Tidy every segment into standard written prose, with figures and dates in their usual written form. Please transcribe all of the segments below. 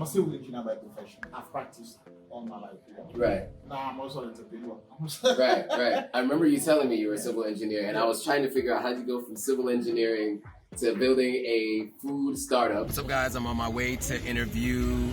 a civil engineer by profession. I've practiced all my life. Right. Now I'm also an entrepreneur. Right. I remember you telling me you were a civil engineer, and I was trying to figure out how you go from civil engineering to building a food startup. What's up, guys? I'm on my way to interview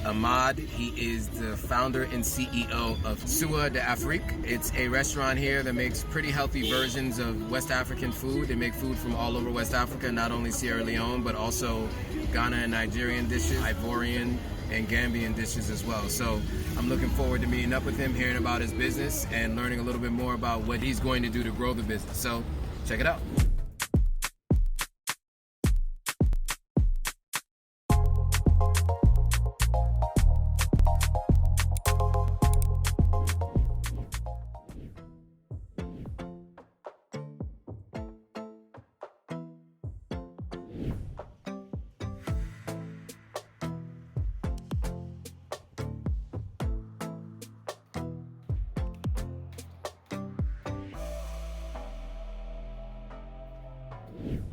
Ahmad. He is the founder and CEO of SUA D'Afrique. It's a restaurant here that makes pretty healthy versions of West African food. They make food from all over West Africa, not only Sierra Leone, but also Ghana and Nigerian dishes, Ivorian and Gambian dishes as well. So I'm looking forward to meeting up with him, hearing about his business, and learning a little bit more about what he's going to do to grow the business. So check it out.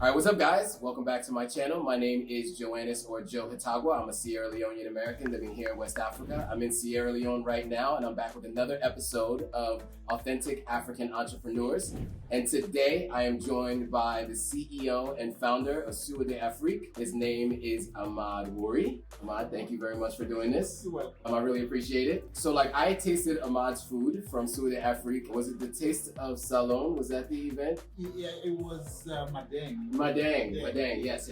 All right, what's up, guys? Welcome back to my channel. My name is Joannis, or Joe Hitagwa. I'm a Sierra Leonean American living here in West Africa. I'm in Sierra Leone right now, and I'm back with another episode of Authentic African Entrepreneurs. And today I am joined by the CEO and founder of SUA D'Afrique. His name is Ahmad Wurrie. Ahmad, thank you very much for doing this. You're welcome. I really appreciate it. So, I tasted Ahmad's food from SUA D'Afrique. Was it the Taste of Salon? Was that the event? Yeah, it was Madang. Madang, yes.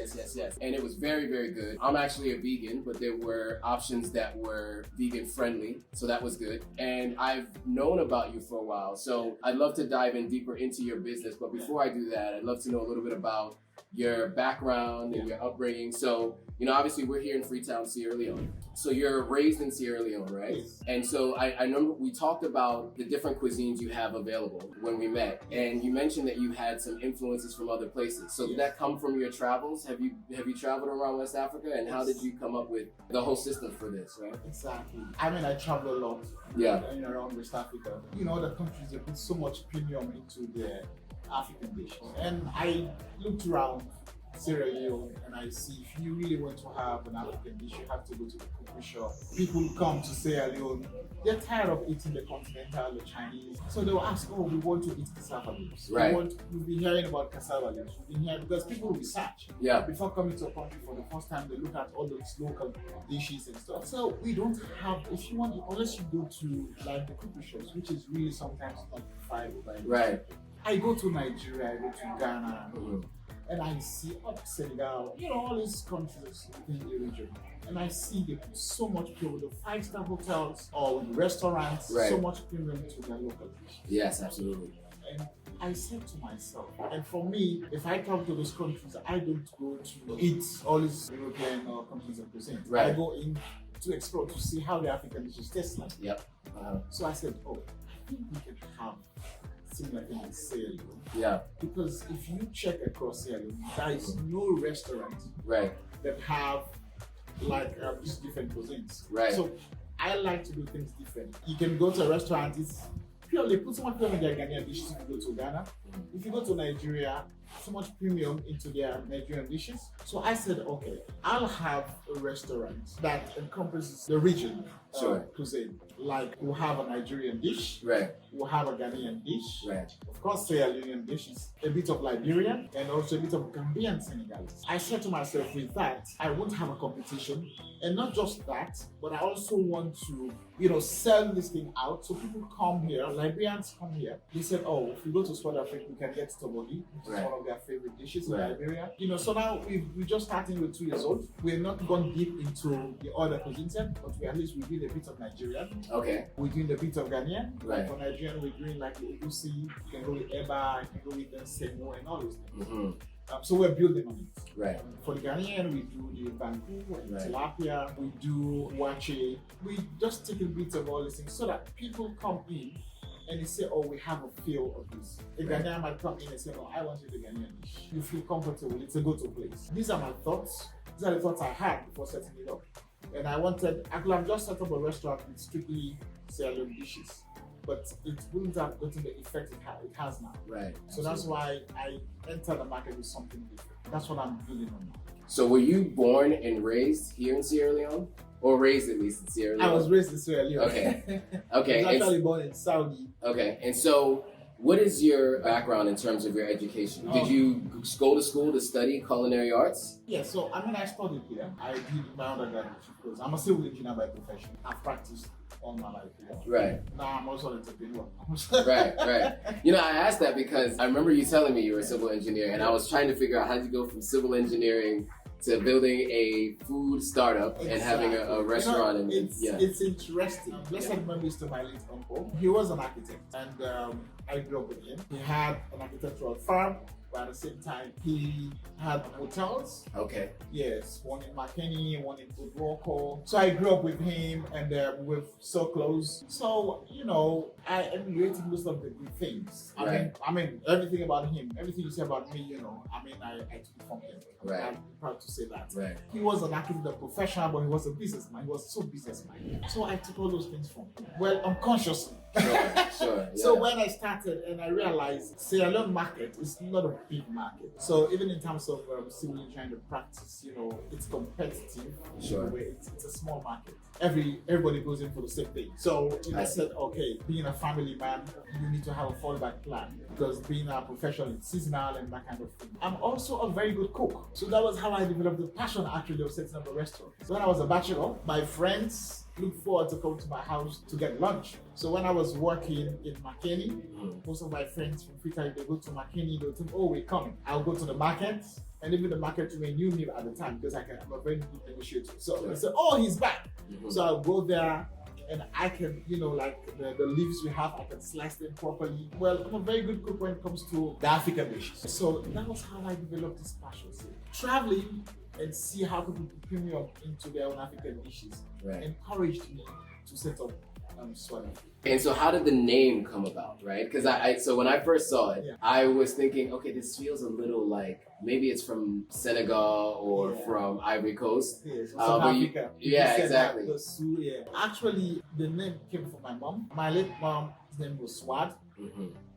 And it was very, very good. I'm actually a vegan, but there were options that were vegan friendly, so that was good. And I've known about you for a while, so I'd love to dive in deeper into your business. But before I do that, I'd love to know a little bit about your background and your upbringing. So, obviously we're here in Freetown, Sierra Leone. So you're raised in Sierra Leone, right? Yes. And so I remember we talked about the different cuisines you have available when we met. And you mentioned that you had some influences from other places. So did that come from your travels? Have you traveled around West Africa? And how did you come up with the whole system for this, right? Exactly. I mean, I travel a lot. Yeah. Around West Africa. Other countries, they put so much premium into their African dishes. And I looked around Sierra Leone and I see if you really want to have an African dish, you have to go to the cookery shop. People come to Sierra Leone, they're tired of eating the continental, the Chinese. So they'll ask, we want to eat cassava leaves. Right. We've been hearing about cassava leaves. We've been hearing, because people research. Yeah. Before coming to a country for the first time, they look at all those local dishes and stuff. So we don't have, if you want, unless you go to like the cookery shops, which is really sometimes not fried by Right. I go to Nigeria, I go to Ghana, and I see Senegal, all these countries within the region. And I see they put so much premium, the five-star hotels or restaurants, so much premium to their local dishes. Yes, absolutely. And I said to myself, and for me, if I come to those countries, I don't go to eat all these European countries and cuisine. Right. I go in to explore, to see how the African dishes taste like. Yep. So I said, I think we can have similar thing in Sierra Leone. Yeah. Because if you check across Sierra Leone, there is no restaurant that have these different cuisines. Right. So I like to do things different. You can go to a restaurant, it's purely put so much premium in their Ghanaian dishes if you go to Ghana. If you go to Nigeria, so much premium into their Nigerian dishes. So I said, okay, I'll have a restaurant that encompasses the region cuisine. Like we'll have a Nigerian dish, we'll have a Ghanaian dish, of course Sierra Leonean dishes, a bit of Liberian, and also a bit of Gambian Senegalese. I said to myself, with that, I won't have a competition, and not just that, but I also want to, sell this thing out. So people come here, Liberians come here. They said, if we go to SUA D'Afrique, we can get tobogi, which is one of their favorite dishes in Liberia. So now we're just starting with 2 years old. We're not gone deep into the other cuisines yet, but at least we did a bit of Nigerian. Okay. We're doing a bit of Ghanaian. Like for Nigerian, we're doing like the Egusi, you can go with Eba, you can go with the Semo and all those things. So we're building on it. Right. For the Ghanaian, we do the banku and tilapia. We do wache. We just take a bit of all these things so that people come in and they say, we have a feel of this. A Ghanaian might come in and say, I want to do the Ghanaian dish. You feel comfortable, it's a go-to place. These are my thoughts. These are the thoughts I had before setting it up. And I could have just set up a restaurant with strictly Sierra Leone dishes, but it wouldn't have gotten the effect it has now. Right. So that's why I entered the market with something different. That's what I'm building on now. So were you born and raised here in Sierra Leone? or raised at least in Sierra Leone? I was raised in Sierra Leone. Okay. Okay. I was actually born in Saudi. Okay. And so, what is your background in terms of your education? Did you go to school to study culinary arts? Yeah, so I studied here. I did my undergraduate course. I'm a civil engineer by profession. I've practiced all my life here. Right. Now I'm also an entrepreneur. Right. You know, I asked that because I remember you telling me you were a civil engineer, and I was trying to figure out how did you go from civil engineering to building a food startup and having a restaurant. It's interesting. Blessed memories to my late uncle. He was an architect, and I grew up with him. He had an architectural firm, but at the same time, he had hotels. Okay. Yes, one in McKinney, one in Woodwalker. So I grew up with him, and we were so close. So, I emulated most of the good things. I mean, everything about him, everything you say about me, I took it from him. Right. I'm proud to say that. Right. He was an architect, a professional, but he was a businessman. He was so businessman. So I took all those things from him. Well, unconsciously. Sure. Yeah. So when I started and I realized Sierra Leone market is not a big market. So even in terms of civil trying to practice, it's competitive. Sure. It's a small market. Everybody goes in for the same thing. So I said, okay, being a family man, you need to have a fallback plan because being a professional is seasonal and that kind of thing. I'm also a very good cook. So that was how I developed the passion actually of setting up a restaurant. So when I was a bachelor, my friends look forward to come to my house to get lunch. So when I was working in McKinney, most of my friends from Freetown, they go to McKinney, they'll think, oh, we're coming. I'll go to the market, and even the market women knew me at the time because I'm a very good negotiator. So they said, oh, he's back. So I'll go there and I can, like the leaves we have, I can slice them properly. Well, I'm a very good cook when it comes to the African dishes. So that was how I developed this passion. So, traveling and see how people put premium into their own African dishes encouraged me to set up SUA D'Afrique. And so how did the name come about, right? Because so when I first saw it, I was thinking, okay, this feels a little like maybe it's from Senegal or from Ivory Coast. Yes, South Africa. Exactly. Actually, the name came from my mom. My late mom's name was Swad,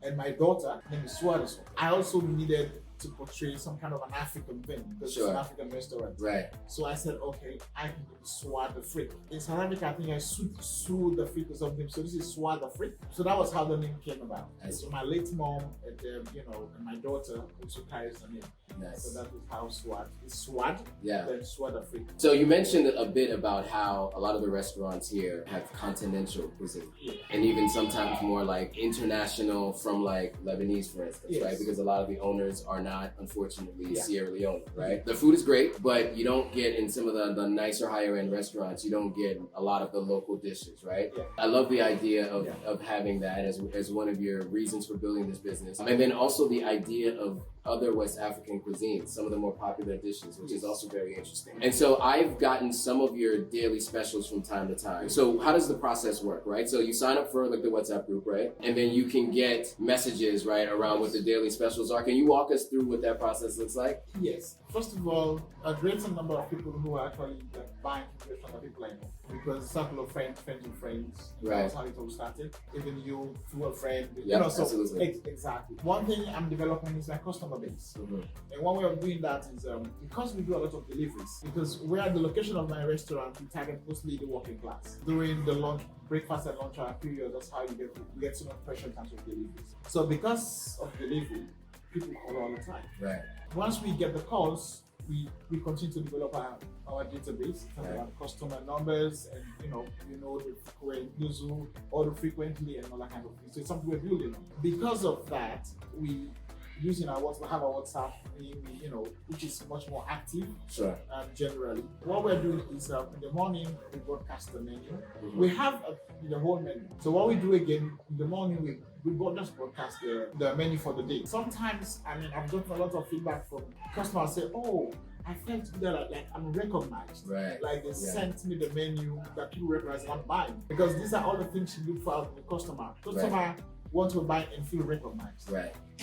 and my daughter's name is SUA D'Afrique. I also needed to portray some kind of an African thing because it's an African restaurant. Right. So I said, okay, I can do SUA D'Afrique. In South Africa, I think I SUA D'Afrique or something. So this is SUA D'Afrique. So that was how the name came about. So my late mom and and my daughter also carries the name. Nice. So that is how SUA is SUA. Then SUA D'Afrique. So you mentioned a bit about how a lot of the restaurants here have continental cuisine, and even sometimes more like international from like Lebanese, for instance, right? Because a lot of the owners are not, unfortunately, Sierra Leone, right? The food is great, but you don't get in some of the nicer, higher end restaurants, you don't get a lot of the local dishes, right? I love the idea of having that as one of your reasons for building this business. And then also the idea of other West African cuisines, some of the more popular dishes, which is also very interesting. And so I've gotten some of your daily specials from time to time. So how does the process work, right? So you sign up for like the WhatsApp group, right? And then you can get messages, right, around what the daily specials are. Can you walk us through what that process looks like? Yes. First of all, a great number of people who are actually buying from the people I know. Because a circle of friends with friends. That's how it all started. Even you through a friend. Absolutely. Exactly. One thing I'm developing is my customer base. And one way of doing that is because we do a lot of deliveries. Because we're at the location of my restaurant, we target mostly the working class. During the breakfast and lunch hour period, that's how you get so much pressure in terms of deliveries. So because of delivery, people call all the time. Right. Once we get the calls, we continue to develop our database, our customer numbers, and those who order frequently and all that kind of thing. So it's something we're building on. Because of that, we using our WhatsApp, which is much more active. Generally, what we're doing is in the morning we broadcast the menu. We have the whole menu. So what we do again in the morning, we just broadcast the menu for the day. Sometimes, I've gotten a lot of feedback from customers say, oh, I felt that like I'm recognized. Like they sent me the menu that people recognize I'm buying. Because these are all the things you look for out of the customer. Customer want to buy and feel recognized.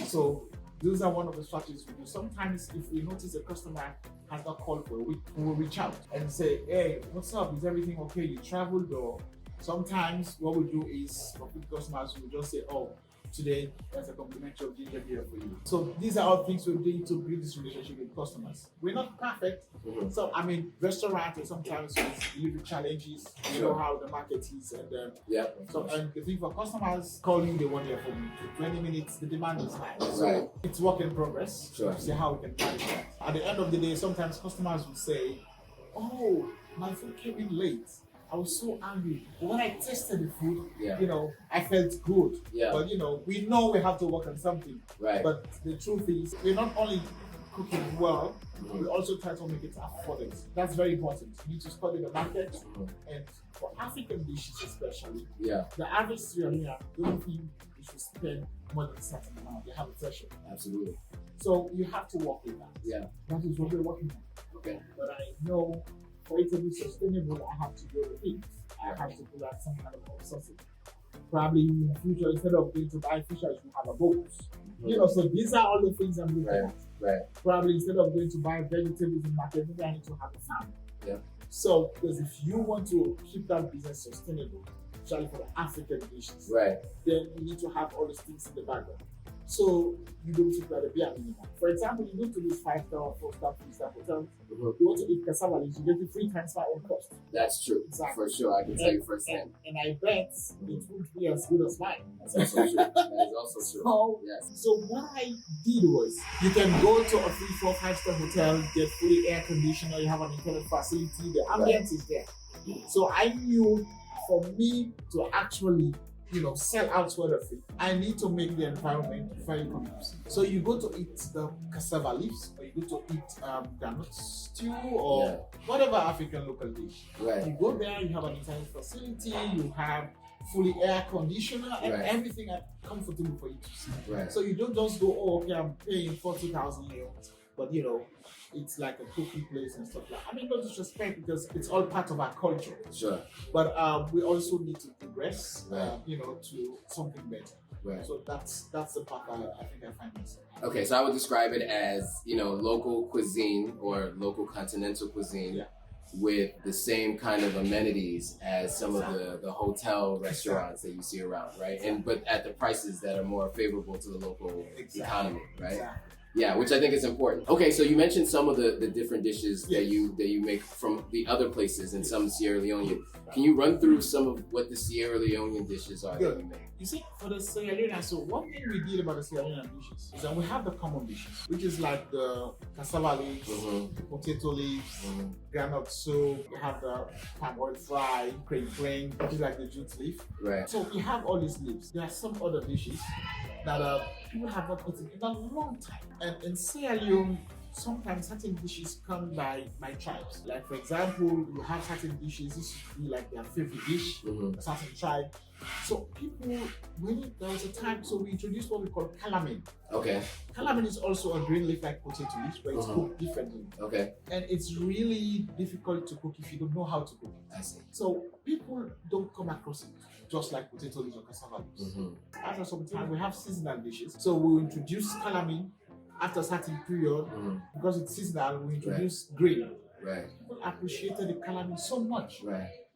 So those are one of the strategies we do. Sometimes if we notice a customer has not called for a week, we will reach out and say, hey, what's up? Is everything okay? You traveled? Or sometimes what we do is for customers, we just say, oh, today, that's a complimentary of ginger beer for you. So these are all things we're doing to build this relationship with customers. We're not perfect. So I mean, restaurants sometimes with delivery challenges. You know how the market is, and So and the thing for customers calling, they want their phone for 20 minutes. The demand is high. So it's work in progress. Sure. See how we can manage that. At the end of the day, sometimes customers will say, "Oh, my food came in late. I was so angry. But when I tasted the food, you know, I felt good. But you know, we know we have to work on something. But the truth is, we're not only cooking well, we also try to make it affordable. That's very important. You need to study the market, and for African dishes especially, the average Sierra Leonean don't think you should spend more than a certain amount. They have a threshold. Absolutely. So you have to work with that. That is what we're working on. But I know for it to be sustainable, I have to go with it. I have to put out some kind of outsourcing. Probably in the future, instead of going to buy fish, I should have a boat. You know, so these are all the things I'm looking at. Probably instead of going to buy vegetables in market, maybe I need to have a farm. So, because if you want to keep that business sustainable, especially for the African dishes, then you need to have all these things in the background. So you don't sit at the bare minimum. For example, you go to this 5-star or 4-star, 3-star hotel, you want to eat cassava leaves, you get it 3 times my own cost. That's true. For sure. I can tell you firsthand. And I bet it won't be as good as mine. That's also true. That is also true. So what I did was, you can go to a 3, 4, 5-star hotel, get fully air conditioner, you have an internet facility, the ambience is there. So I knew for me to actually, you know, sell out Sierra Leone, I need to make the environment very conducive. So you go to eat the cassava leaves, or you go to eat granite stew, or whatever African local dish. You go there, you have an internet facility, you have fully air conditioner, and everything are comfortable for you to see. So you don't just go, oh, okay, I'm paying 40,000 euros, but you know, it's like a cooking place and stuff like that. I mean, no disrespect, because it's all part of our culture. But we also need to progress, you know, to something better. So that's the part I think I find myself. Okay, so I would describe it as, you know, local cuisine or local continental cuisine with the same kind of amenities as some of the hotel restaurants that you see around, right? And but at the prices that are more favorable to the local economy, right? Yeah, which I think is important. Okay, so you mentioned some of the different dishes that you make from the other places and some Sierra Leonean. Can you run through some of what the Sierra Leonean dishes are that you make? You see, for the Sierra Leone, so one thing we did about the Sierra Leonean dishes is that we have the common dishes, which is like the cassava leaves, potato leaves, groundnut soup, we have the palm oil fry, crane, which is like the jute leaf. So we have all these leaves. There are some other dishes that people have not eaten in a long time. And in Sierra Leone, sometimes certain dishes come by tribes. Like for example, you have certain dishes, this should be like their favorite dish, a certain tribe. So people, there was a time, so we introduced what we call calamine. Calamine is also a green leaf like potato leaf, but it's cooked differently. And it's really difficult to cook if you don't know how to cook it. So people don't come across it just like potato leaves or cassava leaves. After some time, we have seasonal dishes. So we introduce calamine after a certain period, because it's seasonal, we introduce grain. People appreciated the calamine so much.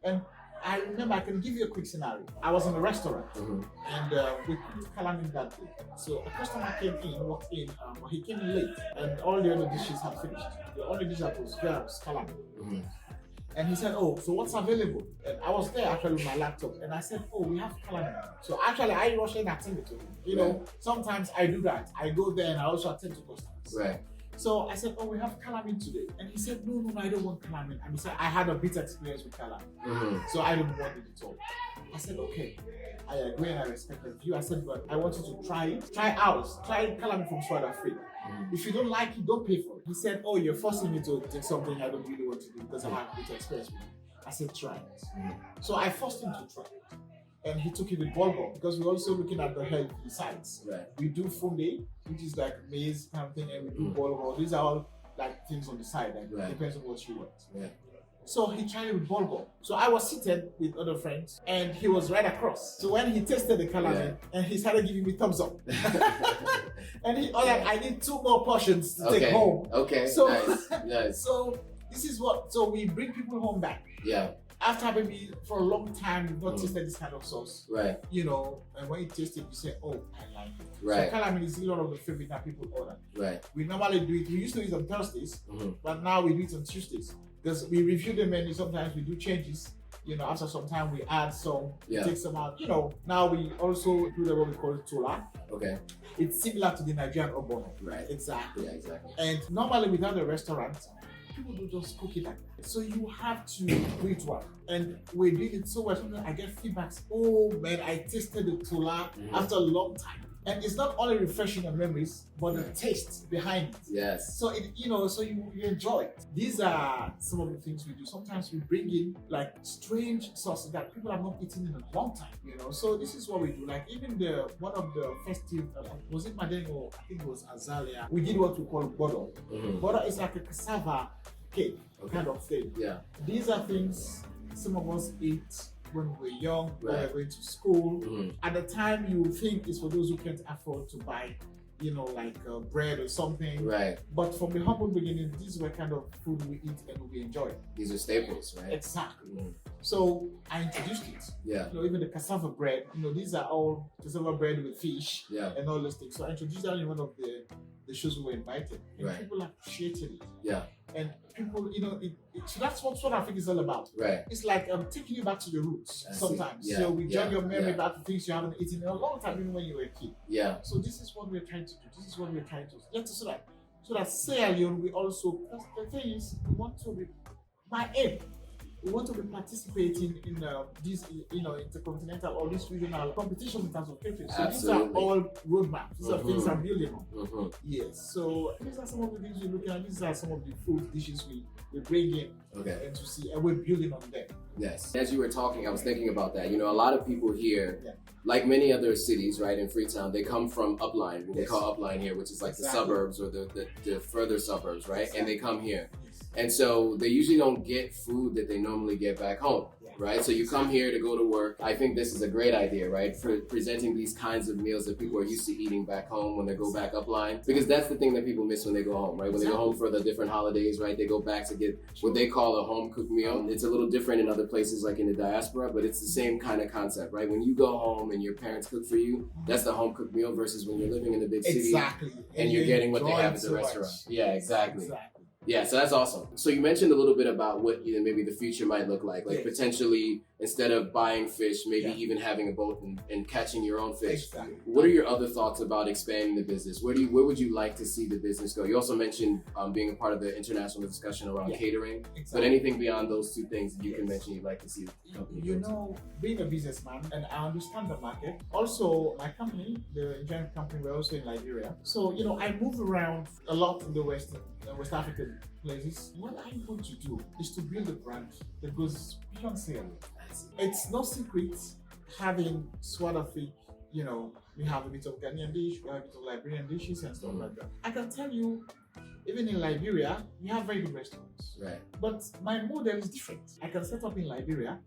And I remember, I can give you a quick scenario. I was in a restaurant and we cooked calamine that day. So a customer walked in, but he came in late and all the other dishes had finished. The only dish that was there was calamine. And he said, oh, so what's available? And I was there actually with my laptop and I said, oh, we have calamine. So actually I rushed in and attended to him. You know, sometimes I do that. I go there and I also attend to customers. So I said, oh, we have calamine today. And he said, no, I don't want calamine. And he said, I had a bitter experience with calamine. So I don't want it at all. I said, okay, I agree and I respect the view. I said, but I want you to try it. Try ours. Try calamine from SUA D'Afrique. If you don't like it, don't pay for it. He said, oh, you're forcing me to take something I don't really want to do because I have a bitter experience with it. I said, try it. So I forced him to try it. And he took it with bulgur because we're also looking at the healthy sides. We do funde, which is like maize kind of thing, and we do bulgur. These are all like things on the side, like depends on what you want. So he tried it with bulgur. So I was seated with other friends, and he was right across. So when he tasted the calamine, and he started giving me thumbs up, and he was like, "I need 2 more portions to take home." So, nice. so this is what. So we bring people home back. after maybe for a long time you've not tasted this kind of sauce. Right. You know, and when you taste it, you say, oh, I like it. Right. So calamine is one of the favorite that people order. Right. We normally do it, we used to do it on Thursdays, but now we do it on Tuesdays. Because we review the menu, sometimes we do changes. You know, after some time we add some, take some out. You know, now we also do what we call tola. Okay. It's similar to the Nigerian obono. Right. Exactly. Yeah, exactly. And normally without a restaurant, people do just cook it like that. So you have to do it well. And we did it so well. Sometimes I get feedbacks. Oh man, I tasted the tola after a long time. And it's not only refreshing your memories, but the taste behind it. Yes. So it, you know, so you enjoy it. These are some of the things we do. Sometimes we bring in like strange sauces that people have not eaten in a long time. You know, so this is what we do. Like even one of the festive, was it Madengo? I think it was Azalea. We did what we call bodo. Bodo is like a cassava cake kind of thing. Yeah. These are things some of us eat when we were young, when we were going to school. At the time, you think it's for those who can't afford to buy, you know, like bread or something. Right. But from the humble beginning, these were kind of food we eat and we enjoy. These are staples, right? Exactly. So I introduced it. Yeah. You know, even the cassava bread, you know, these are all cassava bread with fish and all those things. So I introduced that in one of the shows we were invited. And people appreciated it. Yeah. And people, you know, so that's what SUA D'Afrique is all about. Right. It's like taking you back to the roots sometimes. Yeah. So we jog your memory back to things you haven't eaten in a long time, even when you were a kid. Yeah. So this is what we're trying to do. This is what we're trying to let us so that Sierra Leone, we also, because the thing is, we want to be, my aim, we want to be participating in these, you know, intercontinental or this regional competition in terms of catering. So these are all roadmaps. These are things I'm building on. Yes. So these are some of the things we're looking at. These are some of the food dishes we bring in and to see, and we're building on them. Yes. As you were talking, I was thinking about that. You know, a lot of people here, like many other cities, right, in Freetown, they come from upline, what we call upline here, which is like the suburbs or the further suburbs, right? And they come here. And so they usually don't get food that they normally get back home, right? So you come here to go to work. I think this is a great idea, right? For presenting these kinds of meals that people are used to eating back home when they go back upline. Because that's the thing that people miss when they go home, right? When they go home for the different holidays, right? They go back to get what they call a home cooked meal. It's a little different in other places like in the diaspora, but it's the same kind of concept, right? When you go home and your parents cook for you, that's the home cooked meal versus when you're living in the big city and you're getting what they have at the restaurant. Yeah, exactly. Yeah, so that's awesome. So you mentioned a little bit about what, you know, maybe the future might look like potentially instead of buying fish, maybe even having a boat and catching your own fish. What are your other thoughts about expanding the business? Where would you like to see the business go? You also mentioned being a part of the international discussion around catering, but anything beyond those two things that you can mention you'd like to see the company You know, being a businessman, and I understand the market. Also, my company, the Nigerian company, we're also in Liberia. So, you know, I move around a lot in the West African places. What I want to do is to build a brand that goes beyond Sierra Leone. It's no secret having SUA D'Afrique, you know, we have a bit of Ghanaian dish, we have a bit of Liberian dishes and stuff like that. I can tell you, even in Liberia, we have very good restaurants. Right. But my model is different. I can set up in Liberia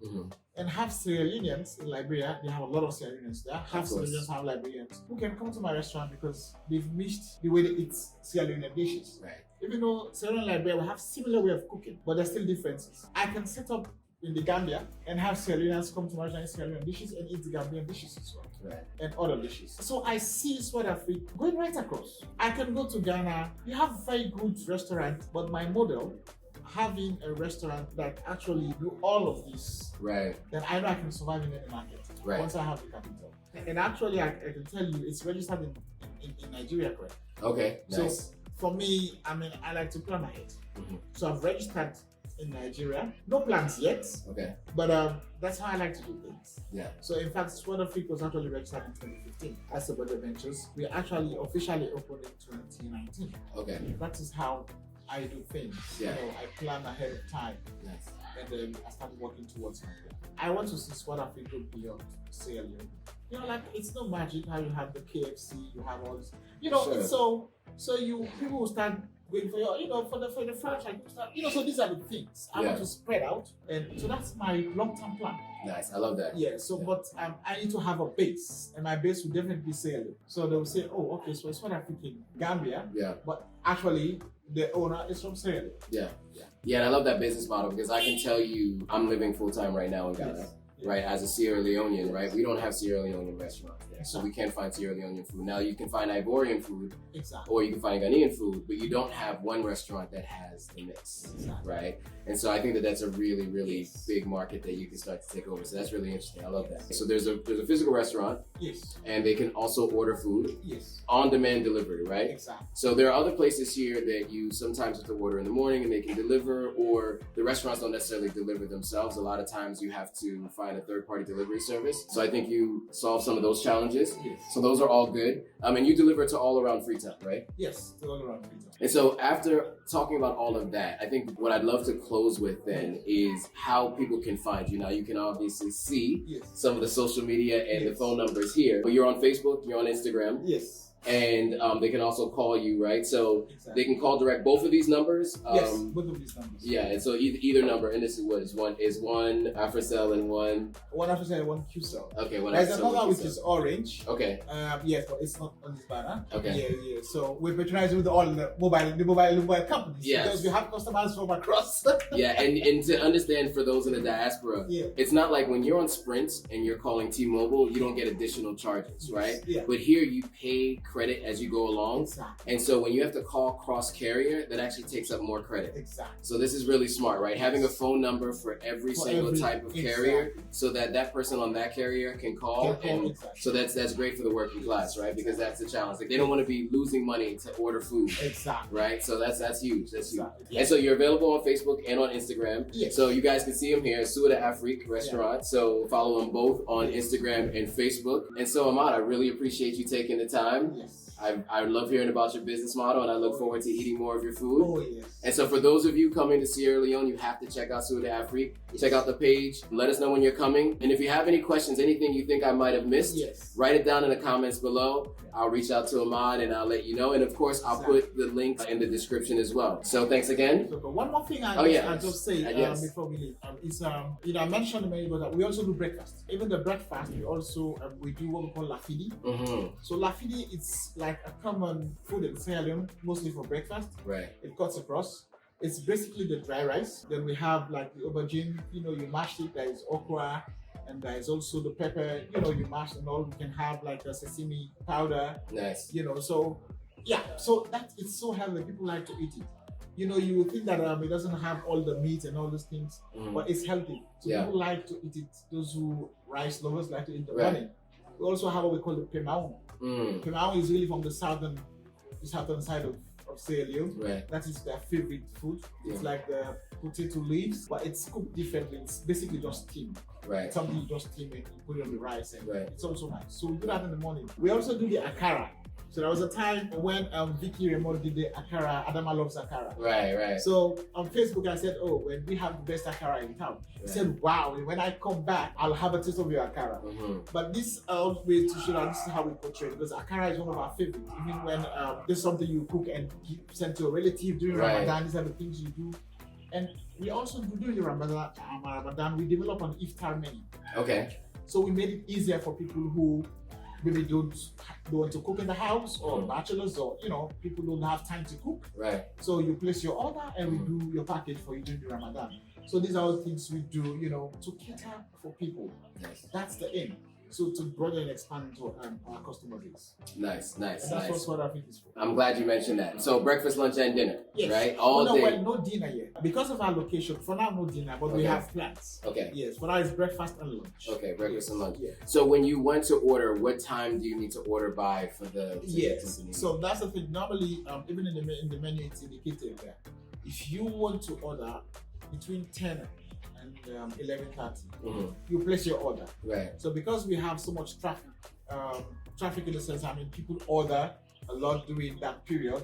and have Sierra Leoneans in Liberia. They have a lot of Sierra Leoneans there. Have Sierra Leoneans, have Liberians who can come to my restaurant because they've missed the way they eat Sierra Leonean dishes. Right. Even though Sierra Leone and Liberia will have similar way of cooking, but there's still differences. I can set up in the Gambia and have Sierra Leoneans come to my restaurant, Sierra Leonean dishes and eat the Gambian dishes as well. Right. And other dishes. So I see SUA D'Afrique going right across. I can go to Ghana. We have very good restaurants, but my model, having a restaurant that actually do all of this, then I know I can survive in any market once I have the capital. And actually, I can tell you, it's registered in Nigeria, correct? Okay, nice. So for me, I mean, I like to plan ahead. So I've registered in Nigeria. No plans yet. Okay. But that's how I like to do things. Yeah. So in fact, SUA D'Afrique was actually registered in 2015 as a Brother Ventures. We actually officially opened in 2019. Okay. That is how I do things. Yeah. You know, I plan ahead of time. Yes. And then I start working towards something. I want to see SUA D'Afrique go beyond Sierra Leone. You know, like it's no magic how you have the KFC, you have all this. You know, it's so people will start going for your, you know, for the franchise, you know, so these are the things I want to spread out, and so that's my long-term plan. Nice, I love that. Yeah, so but I need to have a base, and my base will definitely be Sierra Leone. So they will say, oh, okay, so it's SUA D'Afrique in Gambia, but actually the owner is from Sierra Leone. Yeah. Yeah, and I love that business model because I can tell you I'm living full-time right now in Ghana. Yes. Right, as a Sierra Leonean, right? We don't have Sierra Leonean restaurants there, so we Exactly. can't find Sierra Leonean food. Now you can find Ivorian food, Exactly. or you can find Ghanaian food, but you don't have one restaurant that has the mix, Exactly. right? And so I think that that's a really, really Yes. big market that you can start to take over. So that's really interesting. I love that. So there's a physical restaurant, Yes. and they can also order food, Yes. on-demand delivery, right? Exactly. So there are other places here that you sometimes have to order in the morning and they can deliver, or the restaurants don't necessarily deliver themselves. A lot of times you have to find a third-party delivery service. So I think you solve some of those challenges. Yes. So those are all good. And you deliver to all around Freetown, right? Yes. To all around Freetown. And so after talking about all of that, I think what I'd love to close with then is how people can find you. Now you can obviously see Yes. some of the social media and the Yes. phone numbers here, but you're on Facebook, you're on Instagram, Yes. and they can also call you, right? So Exactly. they can call direct both of these numbers. Yes. Both of these numbers. Yeah, and so either number, and this is what is one Afrocell and one. One African and one QCell. Okay, one There's Afrocell, another one which QCell. is orange. Okay. Yes, but it's not on this banner. Okay. Yeah. So we're patronizing with all the mobile companies. Yes. Because we have customers from across. Yeah, and to understand for those in the diaspora, Yeah. it's not like when you're on Sprint and you're calling T-Mobile, you don't get additional charges, right? Yeah. But here you pay credit as you go along, Exactly. and so when you have to call cross carrier, that actually takes up more credit. Exactly. So this is really smart, right? Having a phone number for every For single every- type of carrier, exactly. so that person on that carrier can call, and Exactly. so that's great for the working class, right? Because that's the challenge. Like they don't want to be losing money to order food, Exactly. right? So that's huge. That's huge. Exactly. And so you're available on Facebook and on Instagram. Yes. So you guys can see them here, SUA D'Afrique restaurant. So follow them both on Instagram and Facebook. And so Ahmad, I really appreciate you taking the time. Yes. I love hearing about your business model, and I look forward to eating more of your food. Oh yes. And so for those of you coming to Sierra Leone, you have to check out SUA D'Afrique. Check out the page. Let us know when you're coming. And if you have any questions, anything you think I might have missed, Yes. write it down in the comments below. I'll reach out to Ahmad and I'll let you know. And of course, I'll put the link in the description as well. So thanks again. So, but one more thing Oh, yeah. I just say Yes. before we leave is I mentioned a minute ago that we also do breakfast. Even the breakfast, we also we do what we call lafidi. Mm-hmm. So lafidi, it's like a common food in Sierra Leone, mostly for breakfast. Right. It cuts across. It's basically the dry rice. Then we have like the aubergine, you mash it. There is okra, and there is also the pepper, you mash and all. You can have like a sesame powder, Nice. So yeah, so that it's so healthy. People like to eat it. You would think that it doesn't have all the meat and all those things, but it's healthy. So Yeah. people like to eat it. Those who rice lovers like to eat the Right. morning. We also have what we call the pemao. Pemao is really from the southern side of Sierra Leone. Right. That is their favorite food. It's Yeah. like the potato leaves, but it's cooked differently. It's basically just steamed. Right. It's something you just steam it, you put it on the rice, and Right. it's also nice. So we do that in the morning. We also do the akara. So there was a time when Vicky Raymond did the akara. Adama loves akara. Right. So on Facebook I said, "Oh, when we have the best akara in town." He Right. said, "Wow, when I come back, I'll have a taste of your akara." But this way to show that this is how we portray it, because akara is one of our favorites. Even when there's something you cook and send to a relative during Right. Ramadan, these are the things you do. And we also do during the Ramadan, we develop an iftar menu. Okay. So we made it easier for people who maybe don't want to cook in the house, or bachelors, or people don't have time to cook. Right. So you place your order and we do your package for you during the Ramadan. So these are all things we do, to cater for people. Nice. That's the aim. So to broaden and expand to our customer base. Nice. And that's what SUA D'Afrique is for. I'm glad you mentioned that. So breakfast, lunch, and dinner, Yes. right? All day. Well, no dinner yet. Because of our location, for now, no dinner, but we Okay. have plans. Okay. Yes, for now it's breakfast and lunch. Okay, breakfast and lunch. Yeah. So when you went to order, what time do you need to order by for the? Yes. So that's the thing. Normally, even in the menu, it's indicated there. If you want to order between 10 and 11:30, you place your order. Right. So because we have so much traffic in the sense, people order a lot during that period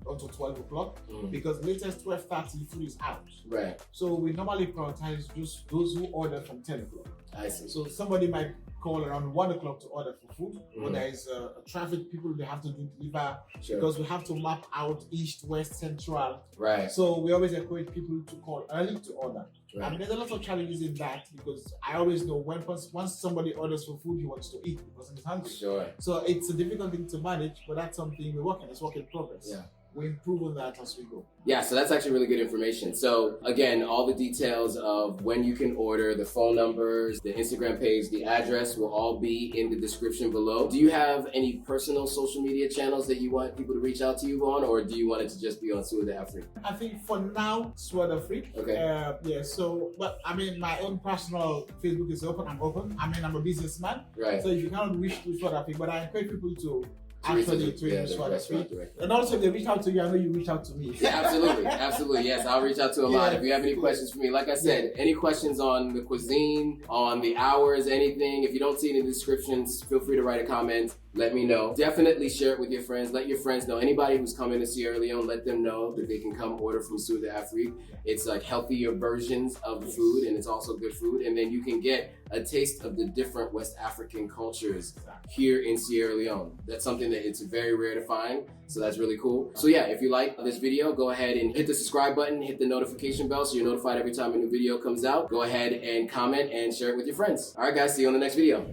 until 12 o'clock, because latest 12:30 food is out. Right. So we normally prioritize those who order from 10 o'clock. I see. So somebody might call around 1 o'clock to order for food, or there is traffic, people they have to deliver, Sure. because we have to map out east, west, central. Right. So we always encourage people to call early to order. Right. There's a lot of challenges in that, because I always know once somebody orders for food, he wants to eat because he's hungry. Sure. So it's a difficult thing to manage, but that's something we're working. It's work in progress. Yeah. we improve on that as we go. Yeah, so that's actually really good information. So again, all the details of when you can order, the phone numbers, the Instagram page, the address will all be in the description below. Do you have any personal social media channels that you want people to reach out to you on, or do you want it to just be on SUA D'Afrique? I think for now, SUA D'Afrique. Okay. Yeah, so, but I mean, my own personal Facebook is open. I'm open. I mean, I'm a businessman. Right. So if you cannot reach to SUA D'Afrique, but I encourage people to Actually, SUA D'Afrique. And also, if they reach out to you, I know you reach out to me. Yeah, absolutely. Yes, I'll reach out to Ahmad if you have any questions for me. Like I said, any questions on the cuisine, on the hours, anything, if you don't see it in the descriptions, feel free to write a comment. Let me know. Definitely share it with your friends. Let your friends know. Anybody who's coming to Sierra Leone, let them know that they can come order from SUA D'Afrique. It's like healthier versions of the food, and it's also good food. And then you can get a taste of the different West African cultures here in Sierra Leone. That's something that it's very rare to find, so that's really cool. So yeah, if you like this video, go ahead and hit the subscribe button, hit the notification bell so you're notified every time a new video comes out. Go ahead and comment and share it with your friends. All right, guys, see you on the next video.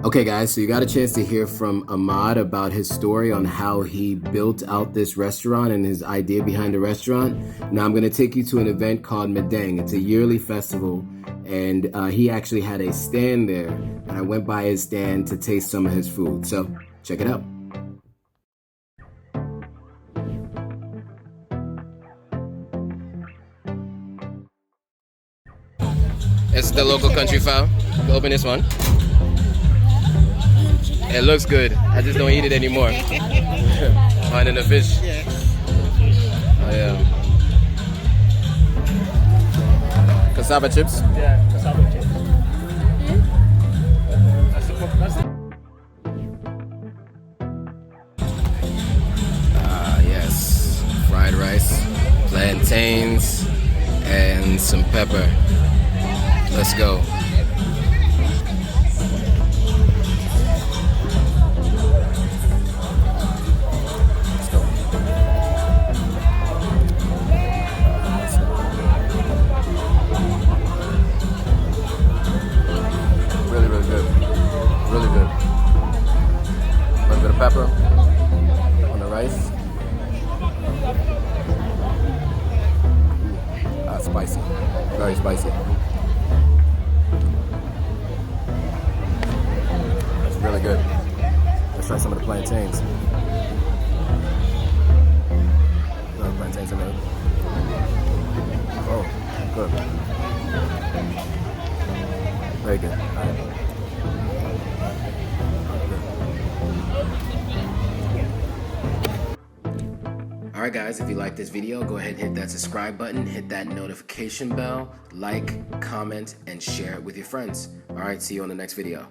Okay guys, so you got a chance to hear from Ahmad about his story on how he built out this restaurant and his idea behind the restaurant. Now I'm going to take you to an event called Medang. It's a yearly festival, and he actually had a stand there, and I went by his stand to taste some of his food. So check it out. It's the local country fowl. Open this one. It looks good. I just don't eat it anymore. Finding the fish. Yes. Oh yeah. Cassava chips. Yeah, cassava chips. Yes. Fried rice, plantains, and some pepper. Let's go. Pepper on the rice. Spicy, very spicy. That's really good. Let's try some of the plantains. The plantains are made. Oh, good. Very good. All right. Alright guys, if you like this video, go ahead and hit that subscribe button, hit that notification bell, like, comment, and share it with your friends. Alright, see you on the next video.